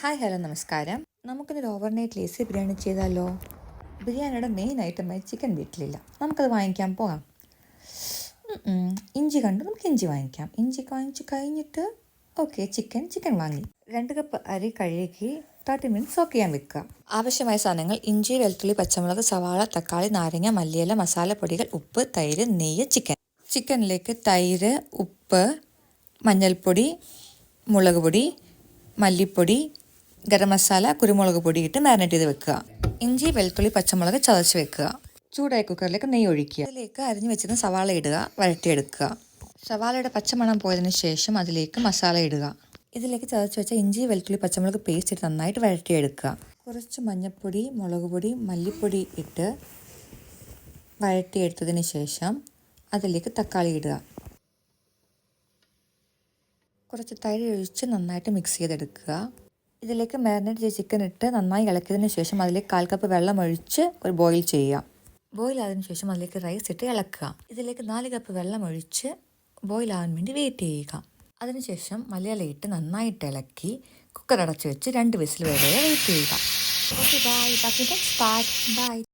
Hi hello നമസ്കാരം. നമുക്കിന്നൊരു overnight lazy biryani ചെയ്താലോ? ബിരിയാണിയുടെ മെയിൻ ഐറ്റമായി ചിക്കൻ വീട്ടിലില്ല, നമുക്കത് വാങ്ങിക്കാൻ പോകാം. ഇഞ്ചി കണ്ടു, നമുക്ക് ഇഞ്ചി വാങ്ങിക്കാം. ഇഞ്ചി വാങ്ങിച്ച് കഴിഞ്ഞിട്ട് ചിക്കൻ വാങ്ങി 2 കപ്പ് അരി കഴുകി 30 മിനിറ്റ്സ് സോക്ക് ചെയ്യാൻ വെക്കുക. ആവശ്യമായ സാധനങ്ങൾ: ഇഞ്ചി, വെളുത്തുള്ളി, പച്ചമുളക്, സവാള, തക്കാളി, നാരങ്ങ, മല്ലിയില, മസാലപ്പൊടികൾ, ഉപ്പ്, തൈര്, നെയ്യ്, ചിക്കനിലേക്ക് തൈര്, ഉപ്പ്, മഞ്ഞൾപ്പൊടി, മുളക് പൊടി, മല്ലിപ്പൊടി, ഗരം മസാല, കുരുമുളക് പൊടി ഇട്ട് മാരിനേറ്റ് ചെയ്ത് വെക്കുക. ഇഞ്ചി, വെളുത്തുള്ളി, പച്ചമുളക് ചതച്ച് വെക്കുക. ചൂടായ കുക്കറിലേക്ക് നെയ്യ് ഒഴിക്കുക. അതിലേക്ക് അരിഞ്ഞു വെച്ചിരുന്ന സവാള ഇടുക, വഴറ്റിയെടുക്കുക. സവാളയുടെ പച്ചമണം പോയതിന് ശേഷം അതിലേക്ക് മസാല ഇടുക. ഇതിലേക്ക് ചതച്ച് വെച്ച ഇഞ്ചി, വെളുത്തുള്ളി, പച്ചമുളക് പേസ്റ്റ് ഇട്ട് നന്നായിട്ട് വഴറ്റിയെടുക്കുക. കുറച്ച് മഞ്ഞൾപ്പൊടി, മുളക് പൊടി, മല്ലിപ്പൊടി ഇട്ട് വഴറ്റിയെടുത്തതിന് ശേഷം അതിലേക്ക് തക്കാളി ഇടുക. കുറച്ച് തൈര് ഒഴിച്ച് നന്നായിട്ട് മിക്സ് ചെയ്തെടുക്കുക. ഇതിലേക്ക് മാരിനേറ്റ് ചെയ്ത ചിക്കൻ ഇട്ട് നന്നായി ഇളക്കിയതിന് ശേഷം അതിലേക്ക് 1/4 കപ്പ് വെള്ളം ഒഴിച്ച് ഒരു ബോയിൽ ചെയ്യുക. ബോയിൽ ആയതിനു ശേഷം അതിലേക്ക് റൈസ് ഇട്ട് ഇളക്കുക. ഇതിലേക്ക് 4 കപ്പ് വെള്ളം ഒഴിച്ച് ബോയിൽ ആവാൻ വേണ്ടി വെയിറ്റ് ചെയ്യുക. അതിനുശേഷം മലയാളം ഇട്ട് നന്നായിട്ട് ഇളക്കി കുക്കർ അടച്ച് വെച്ച് 2 വിസിൽ വരെ വെയിറ്റ് ചെയ്യുക. Okay, bye. ബാക്കി നെക്സ്റ്റ് പാർട്ട്. ബൈ.